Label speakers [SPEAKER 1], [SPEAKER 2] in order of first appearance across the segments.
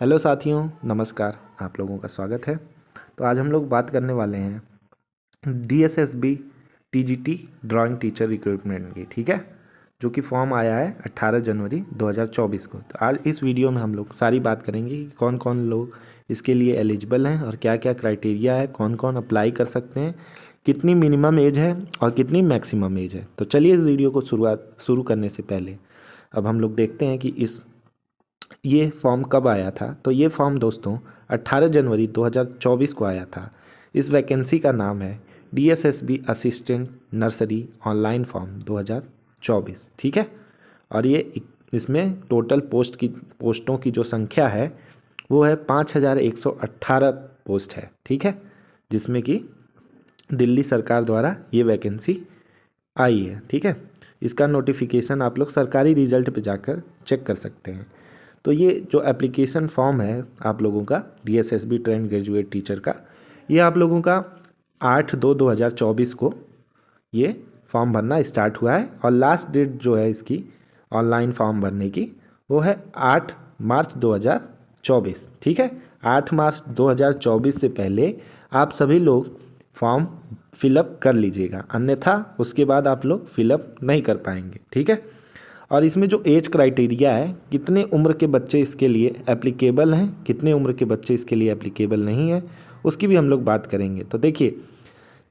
[SPEAKER 1] Hello साथियों, नमस्कार। आप लोगों का स्वागत है। तो आज हम लोग बात करने वाले हैं DSSB TGT drawing teacher recruitment की, ठीक है, जो कि फॉर्म आया है 18 जनवरी 2024 को। तो आज इस वीडियो में हम लोग सारी बात करेंगे कि कौन कौन लोग इसके लिए एलिजिबल हैं और क्या क्या क्राइटेरिया है, कौन कौन अप्लाई कर सकते हैं, कितनी मिनिमम एज है और कितनी मैक्सिमम एज है। तो चलिए इस वीडियो को शुरू करने से पहले अब हम लोग देखते हैं कि ये फॉर्म कब आया था। तो ये फॉर्म दोस्तों 18 जनवरी 2024 को आया था। इस वैकेंसी का नाम है DSSB assistant nursery online form 2024, ठीक है। और इसमें टोटल पोस्टों की जो संख्या है वो है 5118 पोस्ट है, ठीक है, जिसमें कि दिल्ली सरकार द्वारा ये वैकेंसी आई है, ठीक है। इसका नोटिफिकेशन आप लोग सरकारी रिजल्ट पे जाकर चेक कर सकते हैं। तो ये जो एप्लीकेशन फॉर्म है आप लोगों का डीएसएसबी ट्रेंड ग्रेजुएट टीचर का, ये आप लोगों का 8/2/2024 को ये फॉर्म भरना स्टार्ट हुआ है और लास्ट डेट जो है इसकी ऑनलाइन फॉर्म भरने की वो है 8 मार्च 2024, ठीक है। 8 मार्च 2024 से पहले आप सभी लोग फॉर्म फिलअप कर लीजिएगा, अन्यथा उसके बाद आप लोग फिलअप नहीं कर पाएंगे, ठीक है। और इसमें जो एज क्राइटेरिया है, कितने उम्र के बच्चे इसके लिए एप्लीकेबल हैं, कितने उम्र के बच्चे इसके लिए एप्लीकेबल नहीं है, उसकी भी हम लोग बात करेंगे। तो देखिए,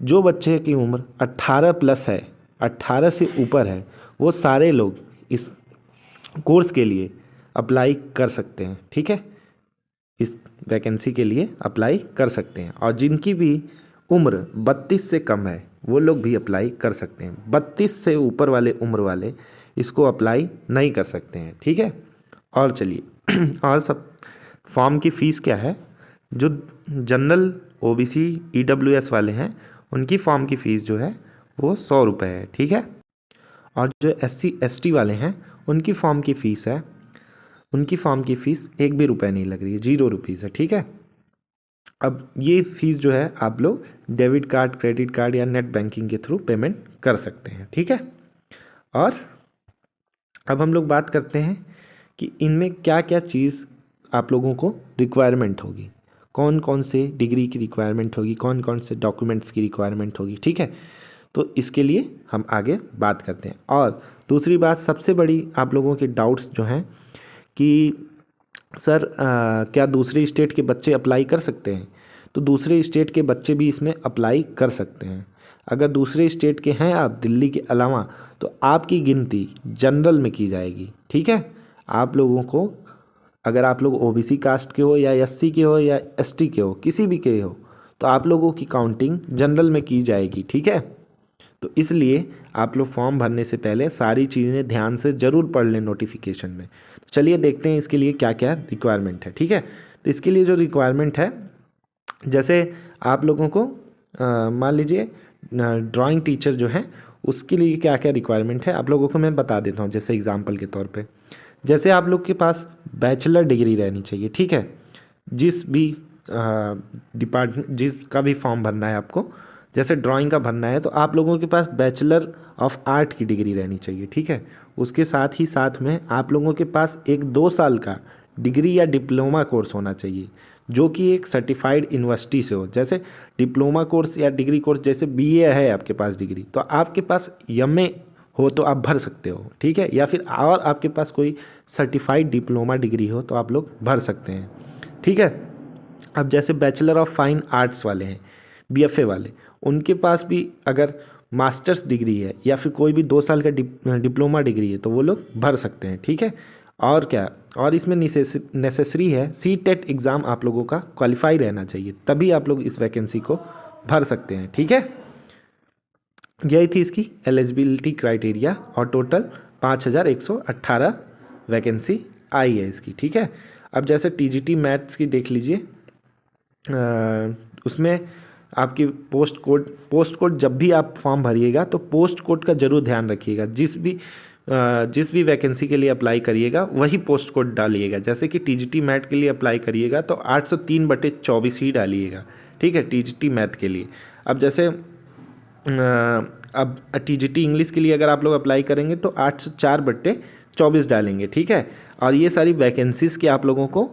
[SPEAKER 1] जो बच्चे की उम्र 18 प्लस है, 18 से ऊपर है, वो सारे लोग इस कोर्स के लिए अप्लाई कर सकते हैं, ठीक है। इस वैकेंसी के लिए अप्लाई कर सकते हैं। और जिनकी भी उम्र 32 से कम है वो लोग भी अप्लाई कर सकते हैं। 32 से ऊपर वाले उम्र वाले इसको अप्लाई नहीं कर सकते हैं, ठीक है। और चलिए और सब फॉर्म की फ़ीस क्या है। जो जनरल ओबीसी ईडब्ल्यूएस वाले हैं उनकी फॉर्म की फ़ीस जो है वो 100 रुपये है, ठीक है। और जो एससी एसटी वाले हैं उनकी फॉर्म की फ़ीस है, उनकी फॉर्म की फ़ीस 1 भी रुपये नहीं लग रही है, 0 रुपीज़ है, ठीक है। अब ये फ़ीस जो है आप लोग डेबिट कार्ड, क्रेडिट कार्ड या नेट बैंकिंग के थ्रू पेमेंट कर सकते हैं, ठीक है। और अब हम लोग बात करते हैं कि इनमें क्या क्या चीज़ आप लोगों को रिक्वायरमेंट होगी, कौन कौन से डिग्री की रिक्वायरमेंट होगी, कौन कौन से डॉक्यूमेंट्स की रिक्वायरमेंट होगी, ठीक है। तो इसके लिए हम आगे बात करते हैं। और दूसरी बात, सबसे बड़ी आप लोगों के डाउट्स जो हैं कि सर क्या दूसरे स्टेट के बच्चे अप्लाई कर सकते हैं। तो दूसरे स्टेट के बच्चे भी इसमें अप्लाई कर सकते हैं। अगर दूसरे स्टेट के हैं आप दिल्ली के अलावा, तो आपकी गिनती जनरल में की जाएगी, ठीक है। आप लोगों को, अगर आप लोग ओबीसी कास्ट के हो या एससी के हो या एसटी के हो, किसी भी के हो, तो आप लोगों की काउंटिंग जनरल में की जाएगी, ठीक है। तो इसलिए आप लोग फॉर्म भरने से पहले सारी चीज़ें ध्यान से ज़रूर पढ़ लें नोटिफिकेशन में। तो चलिए देखते हैं इसके लिए क्या क्या रिक्वायरमेंट है, ठीक है। तो इसके लिए जो रिक्वायरमेंट है, जैसे आप लोगों को मान लीजिए ड्राइंग टीचर जो है उसके लिए क्या क्या रिक्वायरमेंट है आप लोगों को मैं बता देता हूँ। जैसे एग्जांपल के तौर पे, जैसे आप लोग के पास बैचलर डिग्री रहनी चाहिए, ठीक है। जिस भी डिपार्टमेंट, जिसका भी फॉर्म भरना है आपको, जैसे ड्राइंग का भरना है तो आप लोगों के पास बैचलर ऑफ आर्ट की डिग्री रहनी चाहिए, ठीक है। उसके साथ ही साथ में आप लोगों के पास एक 2 साल का डिग्री या डिप्लोमा कोर्स होना चाहिए, जो कि एक सर्टिफाइड यूनिवर्सिटी से हो। जैसे डिप्लोमा कोर्स या डिग्री कोर्स, जैसे बीए है आपके पास डिग्री, तो आपके पास एमए हो तो आप भर सकते हो, ठीक है। या फिर और आपके पास कोई सर्टिफाइड डिप्लोमा डिग्री हो तो आप लोग भर सकते हैं, ठीक है। अब जैसे बैचलर ऑफ फाइन आर्ट्स वाले हैं, बीएफए वाले, उनके पास भी अगर मास्टर्स डिग्री है या फिर कोई भी 2 साल का डिप्लोमा डिग्री है तो वो लोग भर सकते हैं, ठीक है। और क्या, और इसमें नेसेसरी है सी टेट एग्ज़ाम आप लोगों का क्वालिफाई रहना चाहिए, तभी आप लोग इस वैकेंसी को भर सकते हैं, ठीक है। यही थी इसकी एलिजिबिलिटी क्राइटेरिया और टोटल 5118 वैकेंसी आई है इसकी, ठीक है। अब जैसे टीजीटी मैथ्स की देख लीजिए, उसमें आपकी पोस्ट कोड जब भी आप फॉर्म भरिएगा तो पोस्ट कोड का ज़रूर ध्यान रखिएगा। जिस भी वैकेंसी के लिए अप्लाई करिएगा वही पोस्ट कोड डालिएगा। जैसे कि टीजीटी मैथ के लिए अप्लाई करिएगा तो 803/24 ही डालिएगा, ठीक है, टीजीटी मैथ के लिए। अब जैसे अब टीजीटी इंग्लिश के लिए अगर आप लोग अप्लाई करेंगे तो 804/24 डालेंगे, ठीक है। और ये सारी वैकेंसीज़ के आप लोगों को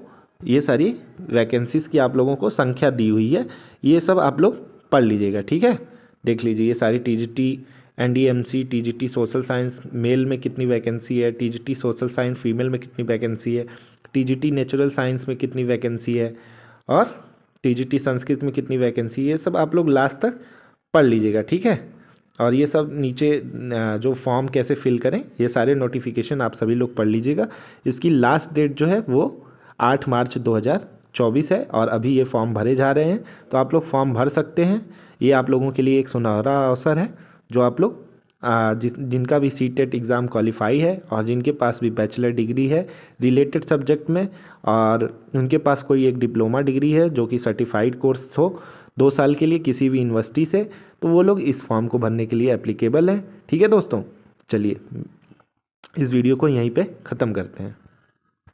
[SPEAKER 1] ये सारी वैकेंसीज़ की आप लोगों को संख्या दी हुई है, ये सब आप लोग पढ़ लीजिएगा, ठीक है। देख लीजिए ये सारी TGT, NDMC, TGT social science male में कितनी वैकेंसी है, टीजीटी सोशल साइंस फीमेल में कितनी वैकेंसी है, टीजीटी नेचुरल साइंस में कितनी वैकेंसी है, और टीजीटी संस्कृत में कितनी वैकेंसी है, ये सब आप लोग लास्ट तक पढ़ लीजिएगा, ठीक है। और ये सब नीचे जो फॉर्म कैसे फिल करें, ये सारे नोटिफिकेशन आप सभी लोग पढ़ लीजिएगा। इसकी लास्ट डेट जो है वो 8 मार्च 2024 है, और अभी ये फॉर्म भरे जा रहे हैं, तो आप लोग फॉर्म भर सकते हैं। ये आप लोगों के लिए एक सुनहरा अवसर है, जो आप लोग जिनका भी सीटेट एग्ज़ाम क्वालिफाई है और जिनके पास भी बैचलर डिग्री है रिलेटेड सब्जेक्ट में, और उनके पास कोई एक डिप्लोमा डिग्री है जो कि सर्टिफाइड कोर्स हो 2 साल के लिए किसी भी यूनिवर्सिटी से, तो वो लोग इस फॉर्म को भरने के लिए एप्लीकेबल है, ठीक है दोस्तों। चलिए इस वीडियो को यहीं पे ख़त्म करते हैं।